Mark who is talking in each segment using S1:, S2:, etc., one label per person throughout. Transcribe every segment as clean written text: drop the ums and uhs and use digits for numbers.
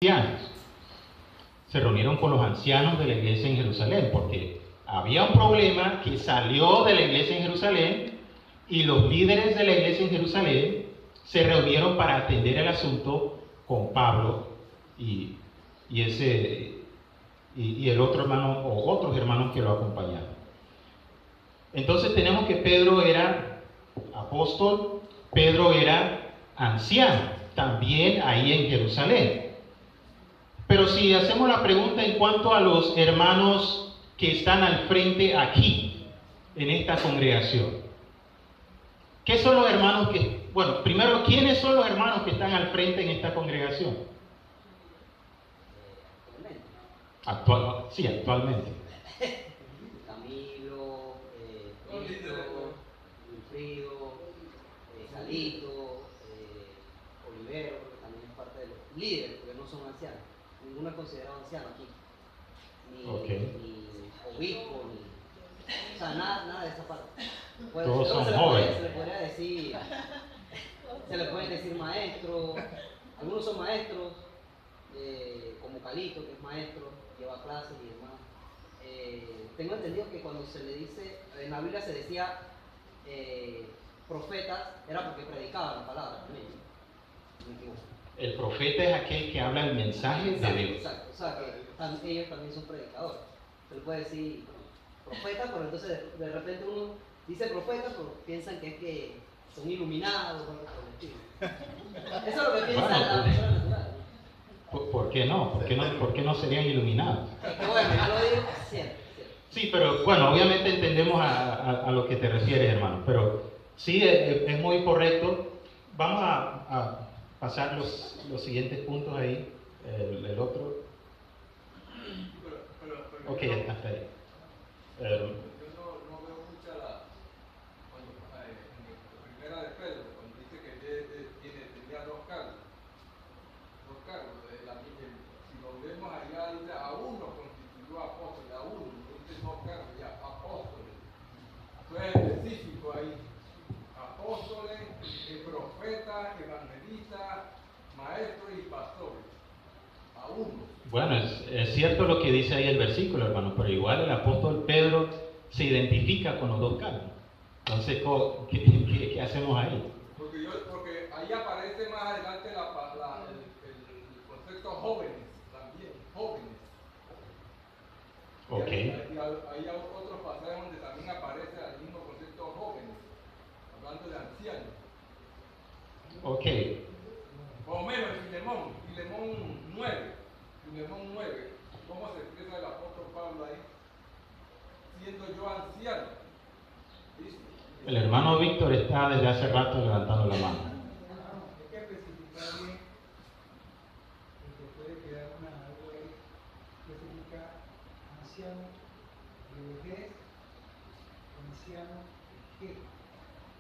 S1: ancianos. Se reunieron con los ancianos de la iglesia en Jerusalén, porque había un problema que salió de la iglesia en Jerusalén y los líderes de la iglesia en Jerusalén se reunieron para atender el asunto con Pablo y el otro hermano o otros hermanos que lo acompañaban. Entonces tenemos que Pedro era apóstol, Pedro era anciano, también ahí en Jerusalén. Pero si hacemos la pregunta en cuanto a los hermanos que están al frente aquí, en esta congregación, ¿qué son los hermanos que, bueno, primero, ¿quiénes son los hermanos que están al frente en esta congregación? Sí, actualmente.
S2: Camilo, Wilfrido, Salito, Olivero, que también es parte de los líderes, porque no son ancianos. Ninguno es considerado anciano aquí. Ni obispo, o sea, nada de esa parte. Pues,
S1: todos son jóvenes.
S2: Se le puede decir maestro, algunos son maestros, como Calito, que es maestro, lleva clases y demás. Tengo entendido que cuando se le dice, en la Biblia se decía profetas, era porque predicaban la palabra también. No me equivoco.
S1: El profeta es aquel que habla el mensaje de Dios.
S2: Exacto, o sea que ellos también son predicadores. Se le puede decir profeta, pero entonces de repente uno dice profeta, pero piensan que es que son iluminados o algo por el estilo. Eso es lo que piensa la persona natural.
S1: ¿Por qué no? ¿Por qué no serían iluminados?
S2: Es que bueno, yo lo digo siempre.
S1: Sí, pero bueno, obviamente entendemos a lo que te refieres, hermano, pero sí es muy correcto. Vamos a pasar los siguientes puntos ahí, el otro. Ok, hasta ahí.
S3: Yo no veo mucha en primera de Pedro, cuando dice que tenía dos cargos. Si lo vemos allá, dice a uno constituyó apóstol, a uno, dice dos cargos, ya apóstoles. Eso es específico ahí. Apóstoles, profetas, evangelistas, maestros y pastores. A uno.
S1: Bueno, es cierto lo que dice ahí el versículo, hermano, pero igual el apóstol Pedro se identifica con los dos cargos. Entonces, ¿qué hacemos ahí?
S3: Porque ahí aparece más adelante el concepto jóvenes también, jóvenes.
S1: Ok.
S3: Hay otros pasajes donde también aparece el mismo concepto jóvenes, hablando de ancianos.
S1: Ok.
S3: Por lo menos Filemón 9, ¿cómo se expresa el apóstol Pablo ahí? Siendo yo anciano. ¿Listo?
S1: El hermano Víctor está desde hace rato levantando la mano.
S4: Hay que especificar bien, porque puede quedar algo ahí, especifica anciano de vejez, anciano de qué.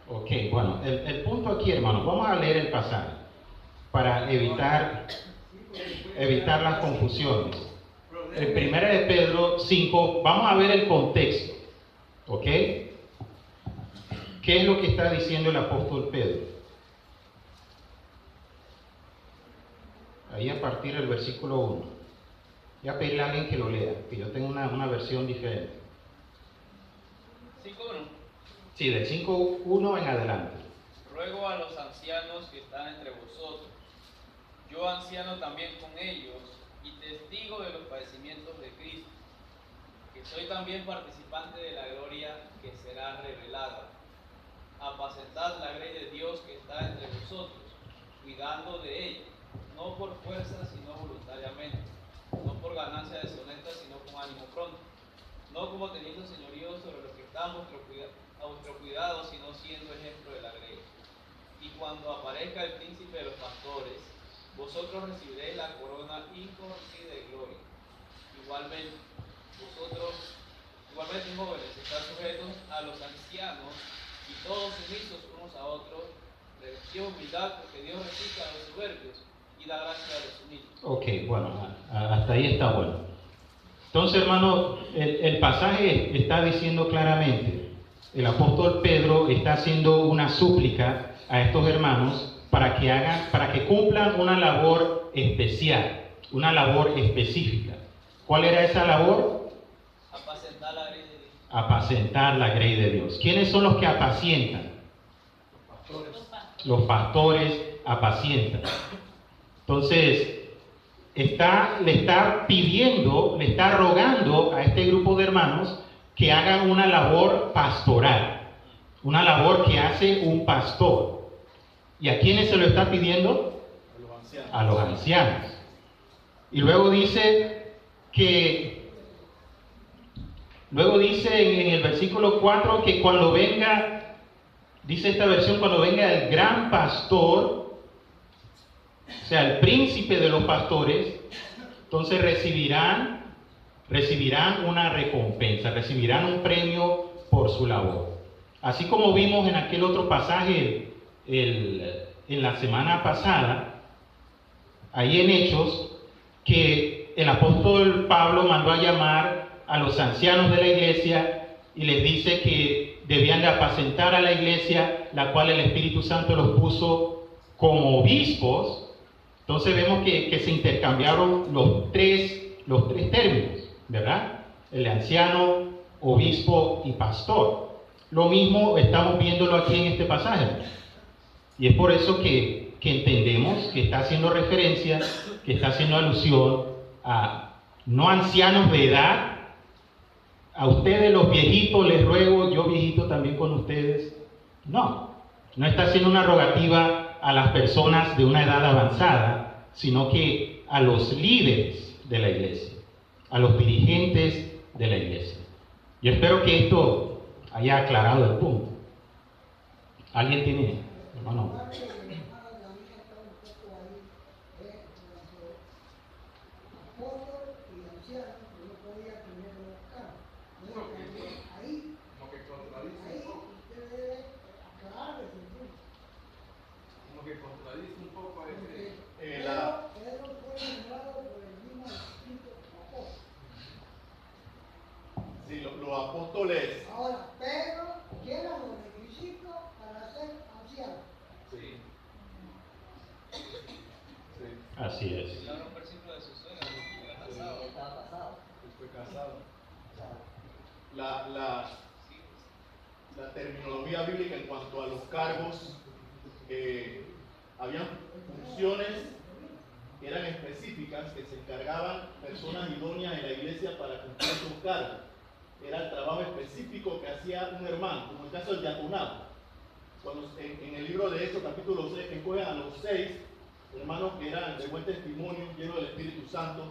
S1: Ok, bueno, el punto aquí, hermano, vamos a leer el pasaje para evitar las confusiones. En 1 de Pedro 5, vamos a ver el contexto, ¿ok? ¿Qué es lo que está diciendo el apóstol Pedro? Ahí a partir del versículo 1. Voy a pedirle a alguien que lo lea, que yo tengo una versión diferente.
S5: 5:1.
S1: Sí, del 5:1 en adelante.
S5: Ruego a los ancianos que están entre vosotros, yo anciano también con ellos y testigo de los padecimientos de Cristo, que soy también participante de la gloria que será revelada. Apacentad la grey de Dios que está entre vosotros, cuidando de ella, no por fuerza sino voluntariamente, no por ganancia deshonesta sino con ánimo pronto, no como teniendo señorío sobre los que están a vuestro cuidado, sino siendo ejemplo de la grey. Y cuando aparezca el príncipe de los pastores, vosotros recibiréis la corona incorruptible de gloria. Igualmente, jóvenes, están sujetos a los ancianos y todos sumisos unos a otros, revestidos de humildad, porque Dios resiste a los soberbios y da gracia a los humildes.
S1: Ok, bueno, hasta ahí está bueno. Entonces, hermano, el pasaje está diciendo claramente, el apóstol Pedro está haciendo una súplica a estos hermanos para que cumplan una labor especial. una labor específica. ¿Cuál era esa labor?
S5: Apacentar la grey de Dios.
S1: Apacentar la grey de Dios. ¿Quiénes son los que apacientan? Los pastores apacientan. Entonces, le está pidiendo, le está rogando a este grupo de hermanos que hagan una labor pastoral, una labor que hace un pastor. ¿Y a quiénes se lo está pidiendo? A los ancianos. Y luego dice en el versículo 4 que cuando venga, dice esta versión, cuando venga el gran pastor, o sea, el príncipe de los pastores, entonces recibirán una recompensa, recibirán un premio por su labor. Así como vimos en aquel otro pasaje en la semana pasada, ahí en Hechos, que el apóstol Pablo mandó a llamar a los ancianos de la iglesia y les dice que debían de apacentar a la iglesia, la cual el Espíritu Santo los puso como obispos. Entonces vemos que se intercambiaron los tres términos, ¿verdad? El anciano, obispo y pastor. Lo mismo estamos viéndolo aquí en este pasaje. Y es por eso que entendemos que está haciendo referencia, que está haciendo alusión a no ancianos de edad. A ustedes los viejitos les ruego, yo viejito también con ustedes. No está haciendo una rogativa a las personas de una edad avanzada, sino que a los líderes de la iglesia, a los dirigentes de la iglesia. Yo espero que esto haya aclarado el punto. ¿Alguien tiene? Hermano.
S6: Los apóstoles.
S4: Ahora, Pedro llena los requisitos para ser anciano.
S6: Sí.
S1: Así es.
S5: Claro, un versículo de su suegra, que era casado.
S2: Estaba casado.
S6: Fue casado. La terminología bíblica en cuanto a los cargos, habían funciones que eran específicas, que se encargaban personas idóneas en la iglesia para cumplir esos cargos. Era el trabajo específico que hacía un hermano, como el caso del diaconado. Cuando en el libro de Hechos, capítulo 6, que escogen a los 6 hermanos que eran de buen testimonio, llenos del Espíritu Santo.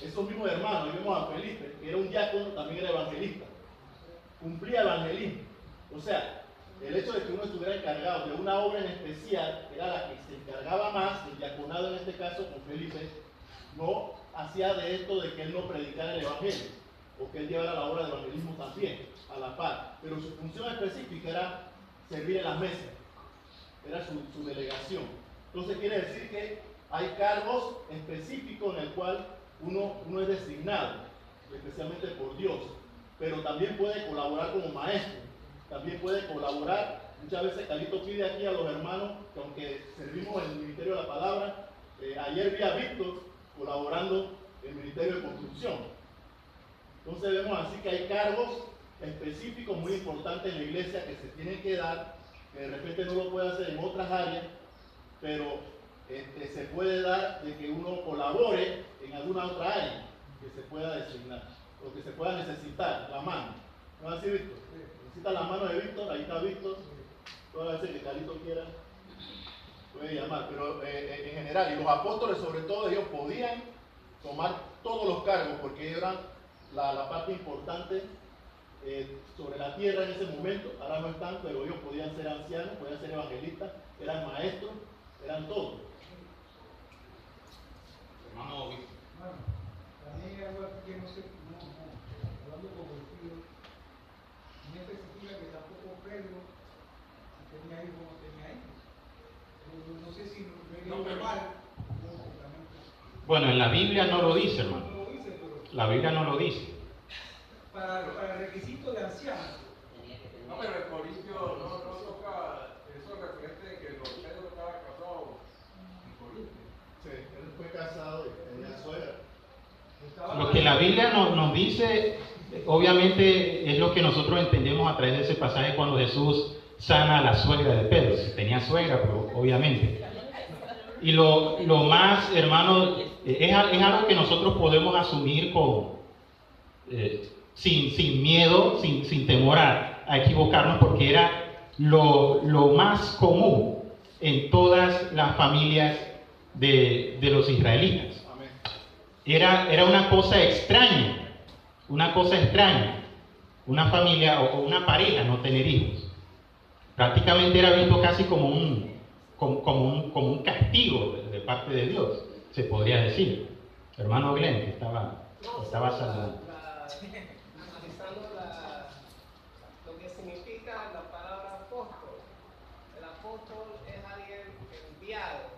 S6: Esos mismos hermanos, y vemos a Felipe, que era un diácono, también era evangelista. Cumplía evangelismo. O sea, el hecho de que uno estuviera encargado de una obra en especial, que era la que se encargaba más, el diaconado en este caso con Felipe, no hacía de esto de que él no predicara el evangelio, o que él llevara la obra de evangelismo también, a la par. Pero su función específica era servir en las mesas, era su delegación. Entonces quiere decir que hay cargos específicos en el cual uno es designado, especialmente por Dios, pero también puede colaborar como maestro, también puede colaborar. Muchas veces Carlito pide aquí a los hermanos que aunque servimos en el ministerio de la palabra, ayer vi a Víctor colaborando en el ministerio de construcción. Entonces vemos así que hay cargos específicos muy importantes en la iglesia que se tienen que dar, que de repente no lo puede hacer en otras áreas, pero se puede dar de que uno colabore en alguna otra área que se pueda designar, o que se pueda necesitar la mano. ¿No es así, Víctor? Necesita la mano de Víctor, ahí está Víctor. Todas las veces que Carlito quiera, puede llamar, pero en general, y los apóstoles sobre todo, ellos podían tomar todos los cargos, porque ellos eran la parte importante sobre la tierra en ese momento. Ahora no están, pero ellos podían ser ancianos, podían ser evangelistas, eran maestros, eran todos.
S1: Hermano Víctor.
S4: Bueno, también hay algo que no sé, hablando con el tío, no especifica que tampoco Pedro si tenía hijos o no tenía hijos. No sé si no me mal.
S1: Bueno, en la Biblia no lo dice, hermano.
S4: No lo dice, pero
S1: La Biblia no lo dice.
S4: para el requisito de anciano.
S3: No, pero el Corintio no toca eso referente de que Pedro estaba casado en Corintio.
S6: Sí, él fue casado.
S1: Lo que la Biblia nos dice, obviamente, es lo que nosotros entendemos a través de ese pasaje cuando Jesús sana a la suegra de Pedro. Si tenía suegra, pero obviamente. Y lo más, hermano, es algo que nosotros podemos asumir sin miedo, sin temor a equivocarnos, porque era lo más común en todas las familias de los israelitas. Era una cosa extraña, una familia o una pareja no tener hijos. Prácticamente era visto casi como un castigo de parte de Dios, se podría decir. Hermano Glenn, que estaba saludando.
S7: Analizando lo que significa la palabra apóstol. El apóstol es alguien enviado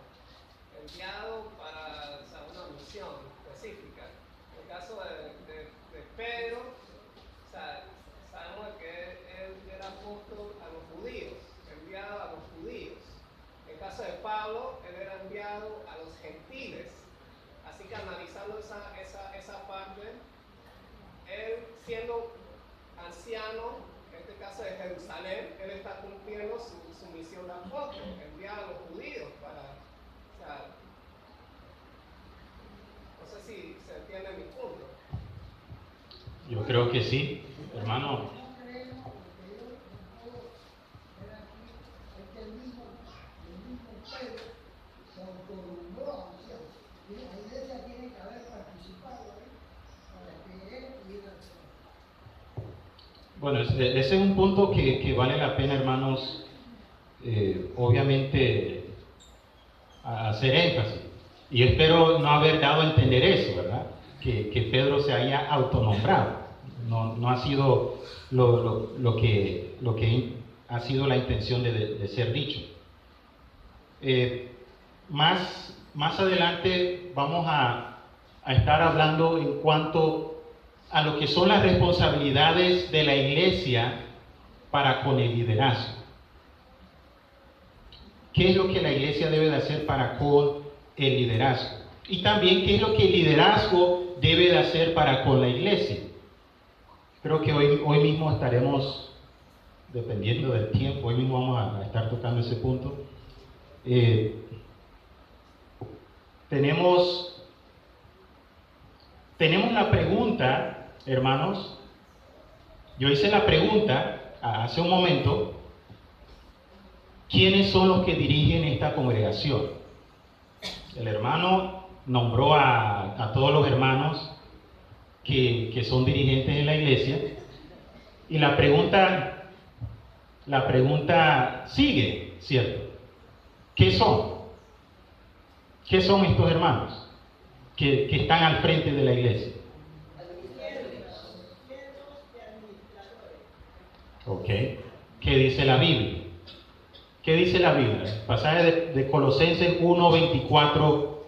S7: para una misión específica. En el caso de Pedro, sabemos que él era apóstol a los judíos, enviado a los judíos. En el caso de Pablo, él era enviado a los gentiles. Así que analizando esa parte, él siendo anciano, en este caso de Jerusalén, él está cumpliendo su misión de apóstol, enviar a los judíos no sé si se entiende mi punto.
S1: Yo creo que sí, hermano. Bueno, ese es un punto que vale la pena, hermanos, obviamente, hacer énfasis. Y espero no haber dado a entender eso, ¿verdad? Que Pedro se haya autonombrado. No ha sido lo que ha sido la intención de ser dicho. Más adelante vamos a estar hablando en cuanto a lo que son las responsabilidades de la iglesia para con el liderazgo. ¿Qué es lo que la iglesia debe de hacer para con el liderazgo? Y también qué es lo que el liderazgo debe de hacer para con la iglesia. Creo que hoy mismo estaremos, dependiendo del tiempo, hoy mismo vamos a estar tocando ese punto. Tenemos la pregunta, hermanos. Yo hice la pregunta hace un momento: ¿quiénes son los que dirigen esta congregación? El hermano nombró a todos los hermanos que son dirigentes en la iglesia, y la pregunta sigue, ¿cierto? ¿Qué son? ¿Qué son estos hermanos que están al frente de la iglesia? Ok. ¿Qué dice la Biblia? ¿Qué dice la Biblia? Pasaje de Colosenses 1, 24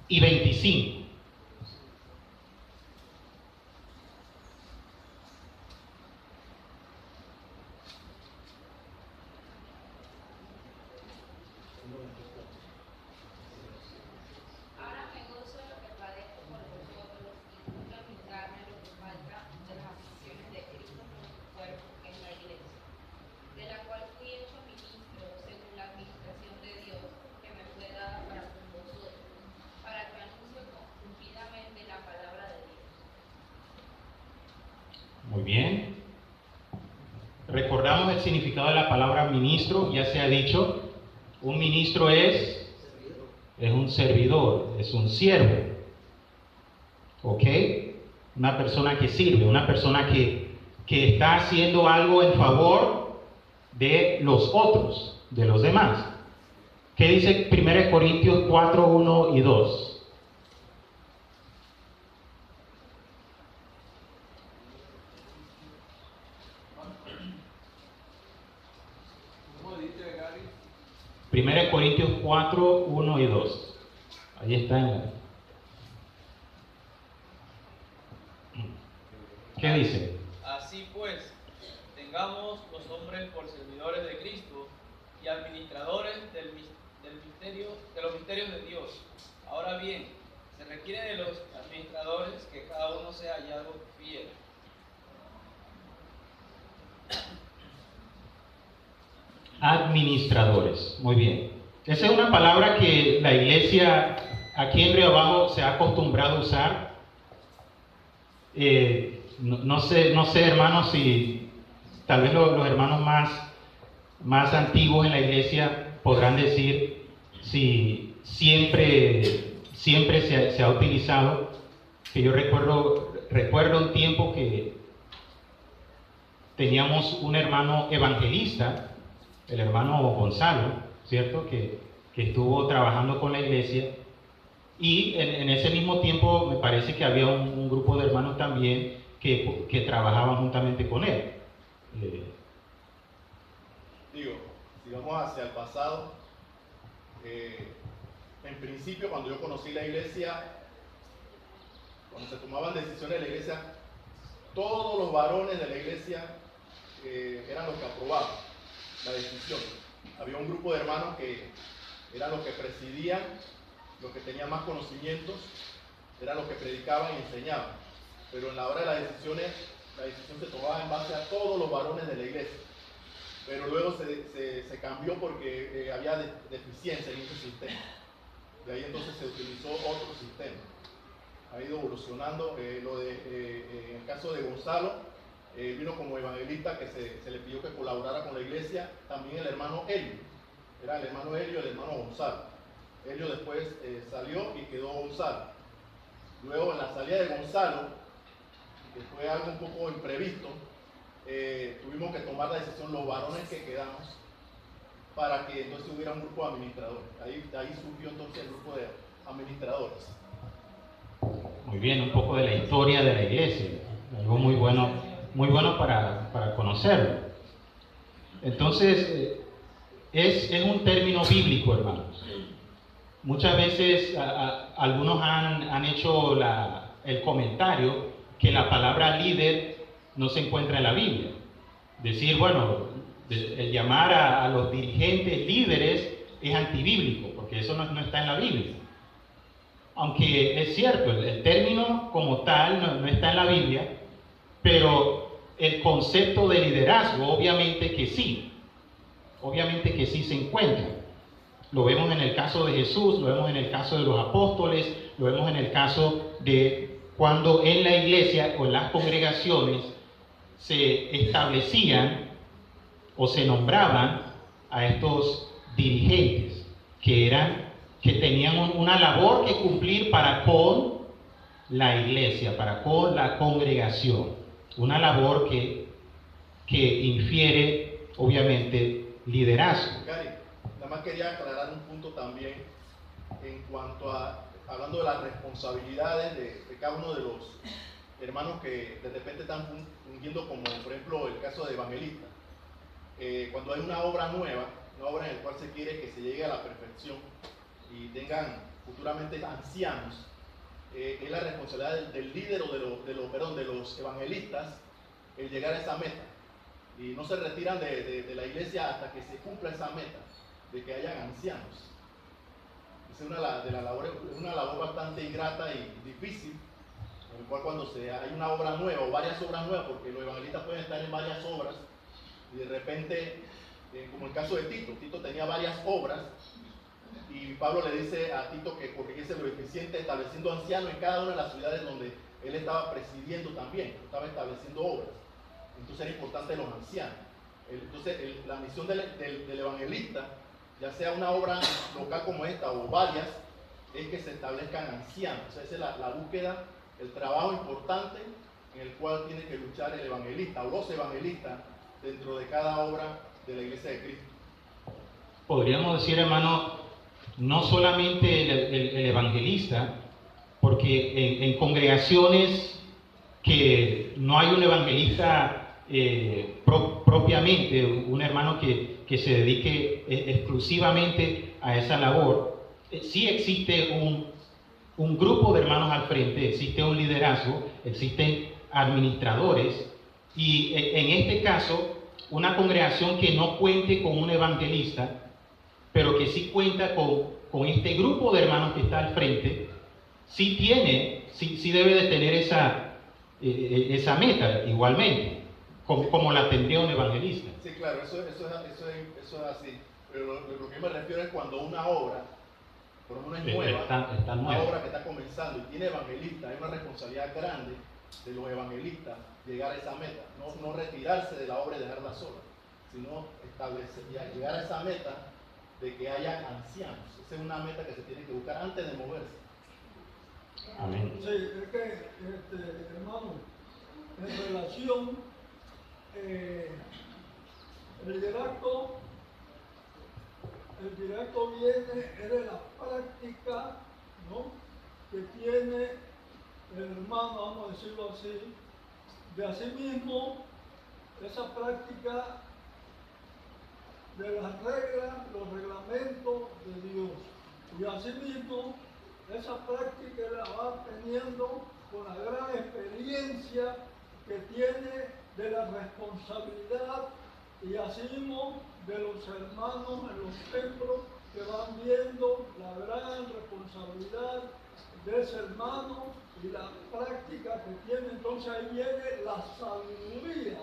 S1: y 25.
S8: Ahora me gozo de lo que padezco por vosotros y cumplo en mi carne lo que falta de las aflicciones de Cristo por su cuerpo, que es la iglesia, de la cual fui hecho ministro según la administración de Dios que me fue dada para con vosotros, para que anuncie cumplidamente la palabra de Dios.
S1: Muy bien. Recordamos el significado de la palabra ministro. Ya se ha dicho, un ministro es un servidor, es un siervo. ¿Ok? Una persona que sirve, una persona que está haciendo algo en favor de los otros, de los demás. ¿Qué dice 1 Corintios 4, 1 y 2?
S3: ¿Cómo dice Gary?
S1: 1 Corintios 4, 1 y 2. Ahí está. ¿Qué dice?
S5: Así pues, tengamos los hombres por servidores de Cristo y administradores de los misterios de Dios. Ahora bien, se requiere de los administradores que sea hallado fiel.
S1: Administradores, muy bien. Esa es una palabra que la iglesia aquí en Río Abajo se ha acostumbrado a usar. No sé, hermanos, si tal vez los hermanos más antiguos en la iglesia podrán decir si siempre se ha utilizado, que yo recuerdo un tiempo que teníamos un hermano evangelista, el hermano Gonzalo, ¿cierto? Que estuvo trabajando con la iglesia, y en ese mismo tiempo me parece que había un grupo de hermanos también que trabajaban juntamente con él.
S6: Si vamos hacia el pasado, en principio cuando yo conocí la iglesia, cuando se tomaban decisiones de la iglesia, todos los varones de la iglesia eran los que aprobaban la decisión. Había un grupo de hermanos que eran los que presidían, los que tenían más conocimientos, eran los que predicaban y enseñaban. Pero en la hora de las decisiones, la decisión se tomaba en base a todos los varones de la iglesia. Pero luego se cambió porque había deficiencia en ese sistema. De ahí entonces se utilizó otro sistema. Ha ido evolucionando. En el caso de Gonzalo, vino como evangelista que se le pidió que colaborara con la iglesia. También el hermano Helio. Era el hermano Helio y el hermano Gonzalo. Helio después salió y quedó Gonzalo. Luego en la salida de Gonzalo, que fue algo un poco imprevisto, tuvimos que tomar la decisión los varones que quedamos para que entonces hubiera un grupo de administradores. Ahí surgió entonces el grupo de administradores.
S1: Muy bien, un poco de la historia de la iglesia, algo muy bueno para conocerlo. Entonces, es un término bíblico, hermanos. Muchas veces algunos han hecho el comentario que la palabra líder no se encuentra en la Biblia. Decir, bueno, el llamar a los dirigentes líderes es antibíblico, porque eso no está en la Biblia. Aunque es cierto, el término como tal no está en la Biblia, pero el concepto de liderazgo obviamente que sí se encuentra. Lo vemos en el caso de Jesús, lo vemos en el caso de los apóstoles, lo vemos en el caso de cuando en la iglesia o en las congregaciones se establecían o se nombraban a estos dirigentes que tenían una labor que cumplir para con la iglesia, para con la congregación. Una labor que infiere, obviamente, liderazgo.
S6: Gary, nada más quería aclarar un punto también en cuanto a, hablando de las responsabilidades de cada uno de los hermanos que de repente están fungiendo como, por ejemplo, el caso de evangelista. Cuando hay una obra nueva, una obra en la cual se quiere que se llegue a la perfección y tengan futuramente ancianos, es la responsabilidad del líder o de los evangelistas el llegar a esa meta. Y no se retiran de la iglesia hasta que se cumpla esa meta, de que hayan ancianos. Es una labor bastante ingrata y difícil, en el cual cuando hay una obra nueva o varias obras nuevas, porque los evangelistas pueden estar en varias obras, y de repente, como el caso de Tito tenía varias obras, y Pablo le dice a Tito que corrigiese lo deficiente, estableciendo ancianos en cada una de las ciudades donde él estaba presidiendo también, estaba estableciendo obras. Entonces era importante los ancianos. Entonces la misión del evangelista, ya sea una obra local como esta o varias, es que se establezcan ancianos. O sea, esa es la búsqueda, el trabajo importante en el cual tiene que luchar el evangelista o los evangelistas dentro de cada obra de la iglesia de Cristo.
S1: Podríamos decir, hermano, no solamente el evangelista, porque en congregaciones que no hay un evangelista propiamente, un hermano que se dedique exclusivamente a esa labor, sí existe un grupo de hermanos al frente, existe un liderazgo, existen administradores, y en este caso, una congregación que no cuente con un evangelista, pero que sí cuenta con este grupo de hermanos que está al frente, sí debe de tener esa meta igualmente, como la tendría un evangelista.
S6: Sí, claro, eso es así. Pero lo que me refiero es cuando una obra, por lo menos es nueva,
S1: Está
S6: una
S1: nueva.
S6: obra que está comenzando y tiene evangelistas, hay una responsabilidad grande de los evangelistas llegar a esa meta, no retirarse de la obra y dejarla sola, sino llegar a esa meta de que haya ancianos. Esa es una meta que se tiene que buscar antes de moverse.
S1: Amén.
S9: Sí, es que, hermano, en relación, el liderazgo viene es de la práctica, ¿no?, que tiene el hermano, vamos a decirlo así, de asimismo, esa práctica de las reglas, los reglamentos de Dios. Y asimismo, esa práctica la va teniendo con la gran experiencia que tiene de la responsabilidad y asimismo de los hermanos en los templos que van viendo la gran responsabilidad de ese hermano y la práctica que tiene. Entonces ahí viene la sabiduría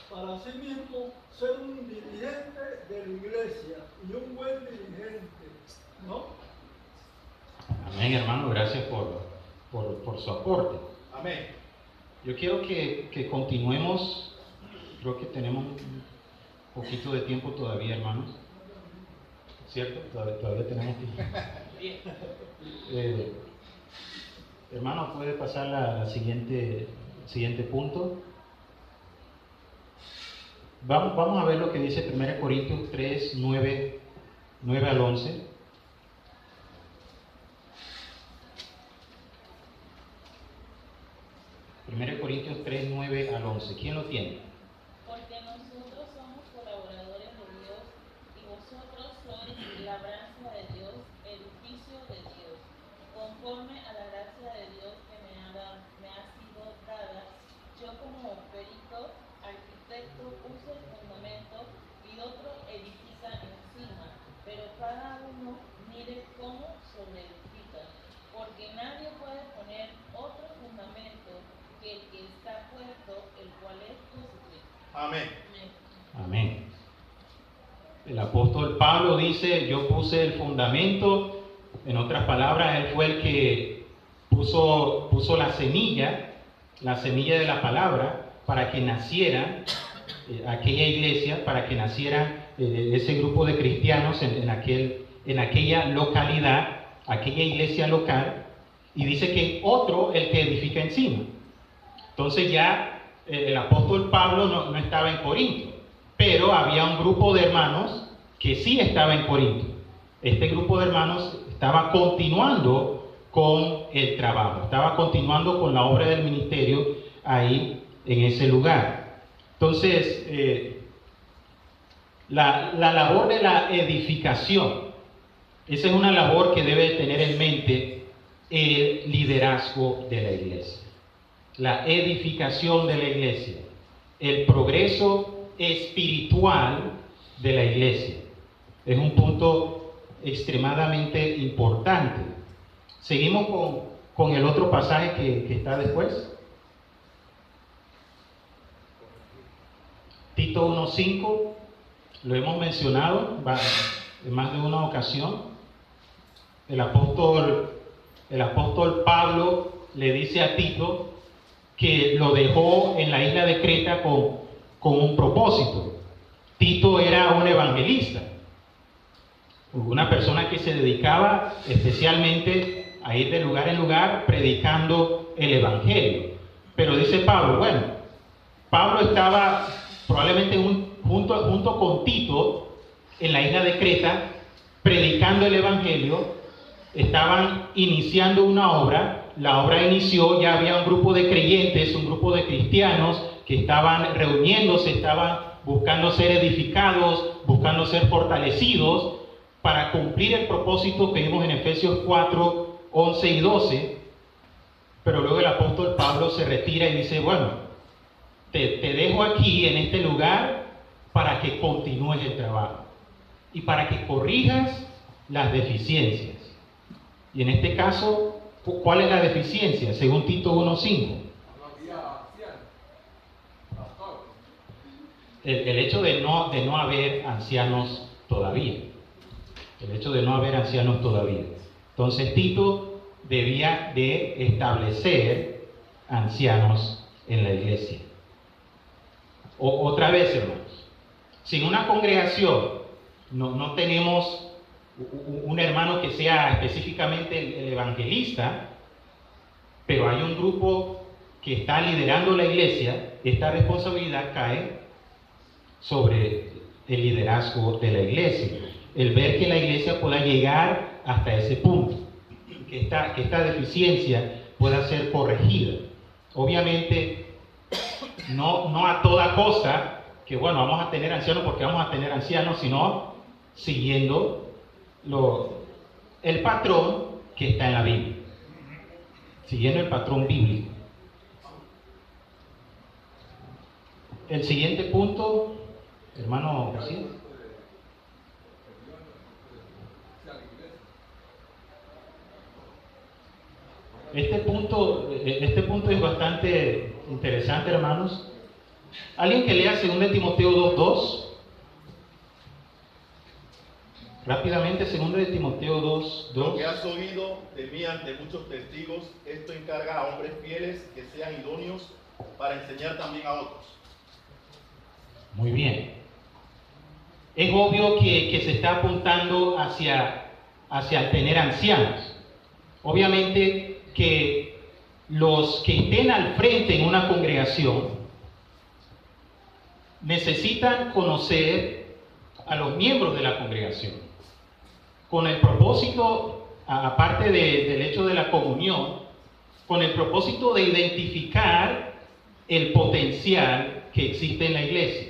S9: para sí mismo ser un dirigente de la iglesia y un buen dirigente, ¿no?
S1: Amén, hermano, gracias por su aporte.
S6: Amén.
S1: Yo quiero que continuemos, creo que tenemos un poquito de tiempo todavía, hermanos. ¿Cierto? Todavía tenemos tiempo. Hermano, ¿puede pasar la siguiente punto? Vamos a ver lo que dice 1 Corintios 3, 9 al 11. 1 Corintios 3, 9 al 11. ¿Quién lo tiene?
S10: Porque nosotros somos colaboradores de Dios y vosotros sois labranza de Dios, edificio de Dios, conforme a la gracia de Dios que me ha sido dada. Yo como perito, arquitecto, uso el fundamento y otro edifica encima, pero cada uno mire cómo sobreedifica, porque nadie puede poner otro fundamento que el que está puesto, el cual es Jesucristo.
S6: Amén.
S1: Amén. El apóstol Pablo dice, yo puse el fundamento. En otras palabras, él fue el que puso la semilla de la palabra para que naciera aquella iglesia, para que naciera ese grupo de cristianos en aquella localidad, aquella iglesia local, y dice que otro el que edifica encima. Entonces ya el apóstol Pablo no estaba en Corinto, pero había un grupo de hermanos que sí estaba en Corinto. Este grupo de hermanos estaba continuando con el trabajo, estaba continuando con la obra del ministerio ahí en ese lugar. Entonces, la labor de la edificación, esa es una labor que debe tener en mente el liderazgo de la iglesia. La edificación de la iglesia, el progreso espiritual de la iglesia. Es un punto extremadamente importante. Seguimos con el otro pasaje que está después. Tito 1:5, lo hemos mencionado en más de una ocasión. El apóstol Pablo le dice a Tito que lo dejó en la isla de Creta con un propósito. Tito era un evangelista, una persona que se dedicaba especialmente a ir de lugar en lugar predicando el evangelio. Pero dice Pablo, bueno, Pablo estaba probablemente junto con Tito en la isla de Creta predicando el evangelio, estaban iniciando una obra. La obra inició, ya había un grupo de creyentes, un grupo de cristianos que estaban reuniéndose, estaban buscando ser edificados, buscando ser fortalecidos para cumplir el propósito que vimos en Efesios 4, 11 y 12. Pero luego el apóstol Pablo se retira y dice, bueno, te dejo aquí en este lugar para que continúes el trabajo y para que corrijas las deficiencias. Y en este caso, ¿cuál es la deficiencia? Según Tito 1:5.
S3: No había
S1: el hecho de no haber ancianos todavía. El hecho de no haber ancianos todavía. Entonces Tito debía de establecer ancianos en la iglesia. Otra vez, hermanos, sin una congregación no tenemos un hermano que sea específicamente el evangelista, pero hay un grupo que está liderando la iglesia. Esta responsabilidad cae sobre el liderazgo de la iglesia, el ver que la iglesia pueda llegar hasta ese punto, que esta deficiencia pueda ser corregida. Obviamente, no a toda costa, que bueno, vamos a tener ancianos porque vamos a tener ancianos, sino siguiendo el patrón que está en la Biblia, siguiendo el patrón bíblico. El siguiente punto, hermano García. Este punto es bastante interesante, hermanos. ¿Alguien que lea 2 Timoteo 2:2? Rápidamente, 2 Timoteo 2:2.
S6: Lo que has oído de mí ante muchos testigos, esto encarga a hombres fieles que sean idóneos para enseñar también a otros.
S1: Muy bien. Es obvio que se está apuntando hacia el tener ancianos. Obviamente que los que estén al frente en una congregación necesitan conocer a los miembros de la congregación, con el propósito, aparte del hecho de la comunión, con el propósito de identificar el potencial que existe en la iglesia.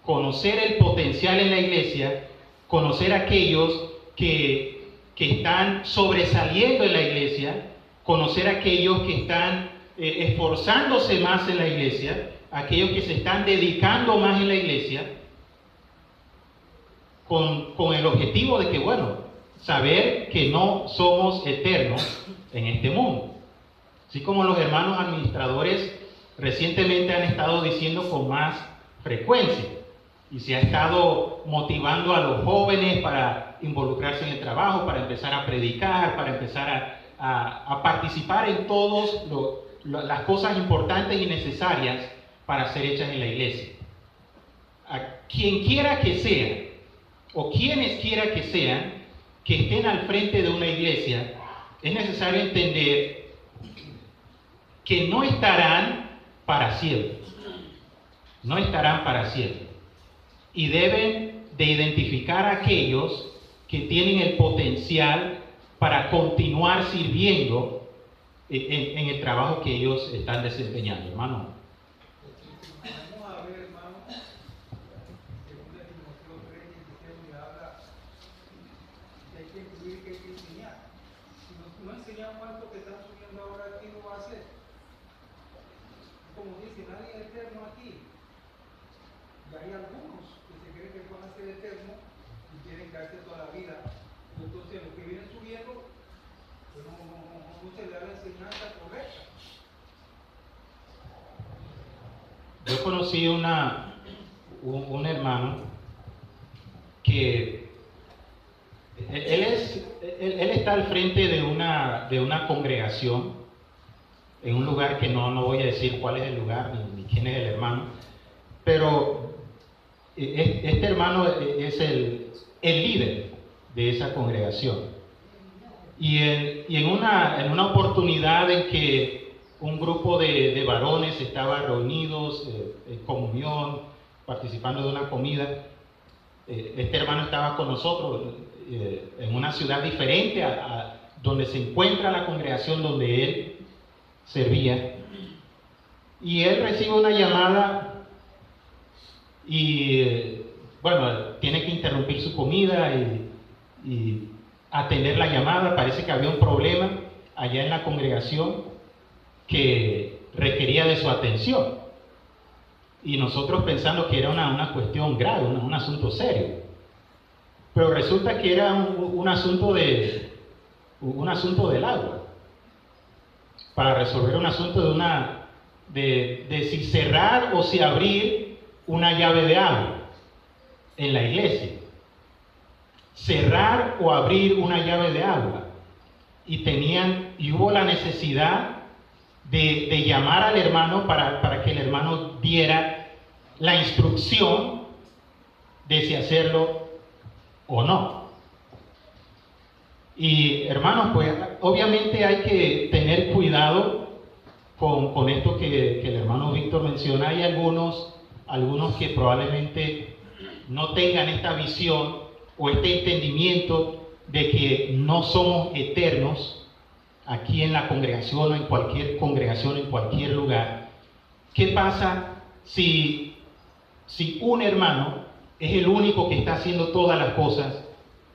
S1: Conocer el potencial en la iglesia, conocer a aquellos que están sobresaliendo en la iglesia, conocer a aquellos que están esforzándose más en la iglesia, aquellos que se están dedicando más en la iglesia, con el objetivo de que, bueno, saber que no somos eternos en este mundo. Así como los hermanos administradores recientemente han estado diciendo con más frecuencia, y se ha estado motivando a los jóvenes para involucrarse en el trabajo, para empezar a predicar, para empezar a participar en todas las cosas importantes y necesarias para ser hechas en la iglesia. A quien quiera que sea, o quienes quiera que sean, que estén al frente de una iglesia, es necesario entender que no estarán para siempre. No estarán para siempre. Y deben de identificar a aquellos que tienen el potencial para continuar sirviendo en el trabajo que ellos están desempeñando, hermano.
S4: Vamos a ver, hermano, según el Timoteo 3:16, donde habla que hay que incluir, que hay que enseñar. Si no enseñamos algo que están subiendo ahora, ¿quién lo va a hacer? Como dice, nadie es eterno aquí. Y hay algunos que se creen que van a ser eternos y quieren quedarse toda la vida. Entonces, los que vienen subiendo, pues no se le da la enseñanza correcta.
S1: Yo conocí un hermano que él está al frente de una congregación en un lugar que no voy a decir cuál es el lugar ni quién es el hermano, pero este hermano es el líder de esa congregación. Y en una oportunidad en que un grupo de varones estaba reunidos en comunión, participando de una comida, este hermano estaba con nosotros en una ciudad diferente a donde se encuentra la congregación donde él servía. Y él recibe una llamada y, bueno, tiene que interrumpir su comida y atender la llamada. Parece que había un problema allá en la congregación que requería de su atención. Y nosotros pensando que era una cuestión grave, un asunto serio. Pero resulta que era un asunto del agua. Para resolver un asunto de si cerrar o si abrir una llave de agua en la iglesia. Cerrar o abrir una llave de agua. Y hubo la necesidad de llamar al hermano para que el hermano diera la instrucción de si hacerlo o no. Y hermanos, pues obviamente hay que tener cuidado con esto que el hermano Víctor menciona. Hay algunos que probablemente no tengan esta visión o este entendimiento de que no somos eternos aquí en la congregación o en cualquier lugar. ¿Qué pasa si un hermano es el único que está haciendo todas las cosas?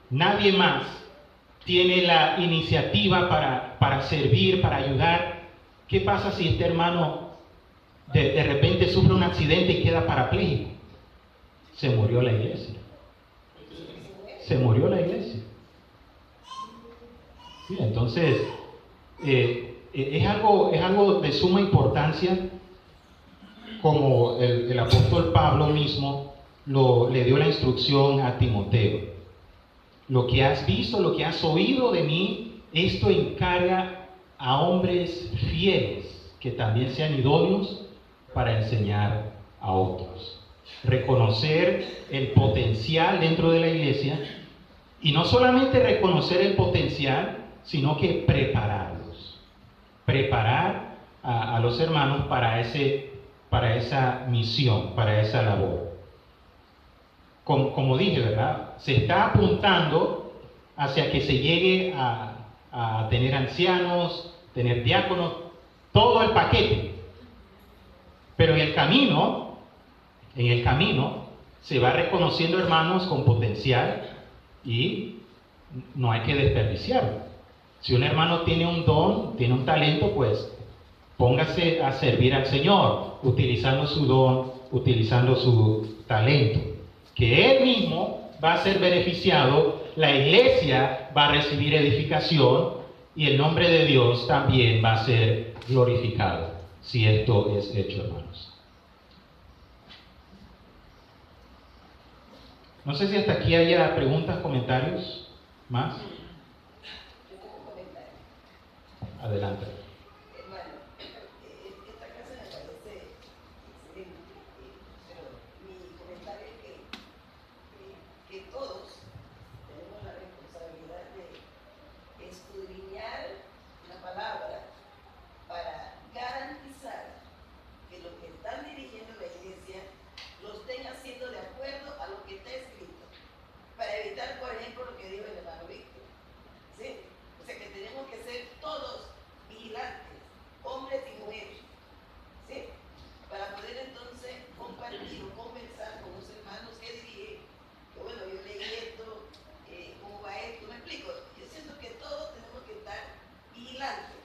S1: Nadie más tiene la iniciativa para servir, para ayudar. ¿Qué pasa si este hermano de repente sufre un accidente y queda parapléjico? Se murió la iglesia. Se murió la iglesia. Sí, entonces, es algo de suma importancia, como el apóstol Pablo mismo le dio la instrucción a Timoteo. Lo que has visto, lo que has oído de mí, esto encarga a hombres fieles que también sean idóneos para enseñar a otros. Reconocer el potencial dentro de la iglesia, y no solamente reconocer el potencial, sino que preparar a los hermanos para esa misión, para esa labor. Como dije, ¿verdad? Se está apuntando hacia que se llegue a tener ancianos, tener diáconos, todo el paquete. Pero en el camino se va reconociendo hermanos con potencial y no hay que desperdiciarlo. Si un hermano tiene un don, tiene un talento, pues póngase a servir al Señor, utilizando su don, utilizando su talento. Que él mismo va a ser beneficiado, la iglesia va a recibir edificación y el nombre de Dios también va a ser glorificado, si esto es hecho, hermanos. No sé si hasta aquí haya preguntas, comentarios más. Adelante.
S11: Hermano, esta clase me parece excelente, pero mi comentario es que todos tenemos la responsabilidad de escudriñar la palabra para garantizar que lo que están dirigiendo la iglesia lo estén haciendo de acuerdo a lo que está escrito, para evitar, por ejemplo, lo que dijo el hermano Víctor. ¿Sí? O sea que tenemos que ser todos vigilantes, hombres y mujeres, ¿sí? Para poder entonces compartir o conversar con los hermanos que dirigen, que bueno, yo leí esto, cómo va esto, me explico. Yo siento que todos tenemos que estar vigilantes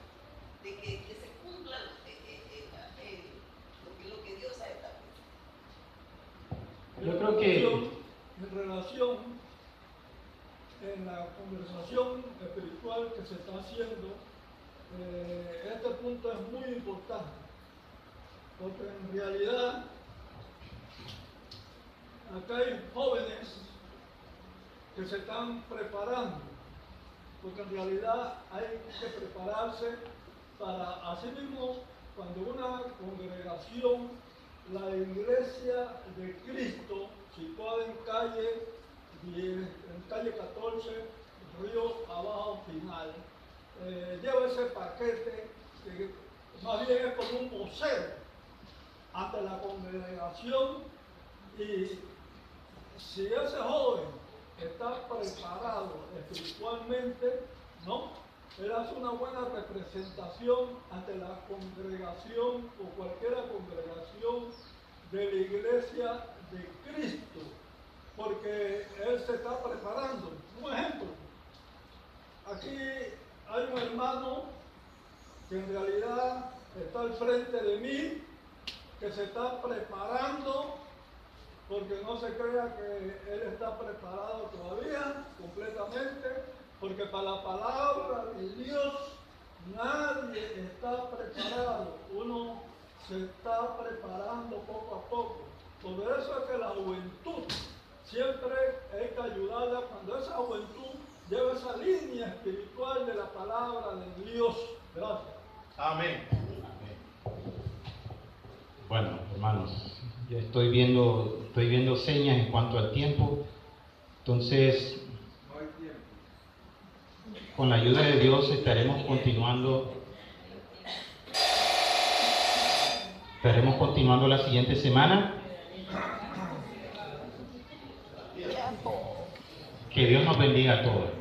S11: de que se cumpla lo que Dios ha establecido.
S1: Yo creo que
S9: en relación en la conversación espiritual que se está haciendo, este punto es muy importante, porque en realidad acá hay jóvenes que se están preparando, porque en realidad hay que prepararse para, así mismo, cuando una congregación, la iglesia de Cristo, situada en calle 14, Río Abajo Final, lleva ese paquete que más bien es como un vocero ante la congregación, y si ese joven está preparado espiritualmente, ¿no? Él hace una buena representación ante la congregación o cualquier congregación de la iglesia de Cristo, porque él se está preparando. Un ejemplo, aquí hay un hermano que en realidad está al frente de mí, que se está preparando, porque no se crea que él está preparado todavía completamente, porque para la palabra de Dios nadie está preparado. Uno se está preparando poco a poco. Por eso es que la juventud siempre hay que ayudarla cuando esa juventud lleva esa línea espiritual de la palabra de Dios. Gracias.
S6: Amén.
S1: Bueno, hermanos, ya estoy viendo señas en cuanto al tiempo. Entonces,
S3: No hay tiempo.
S1: con la ayuda de Dios estaremos continuando la siguiente semana. Que Dios nos bendiga a todos.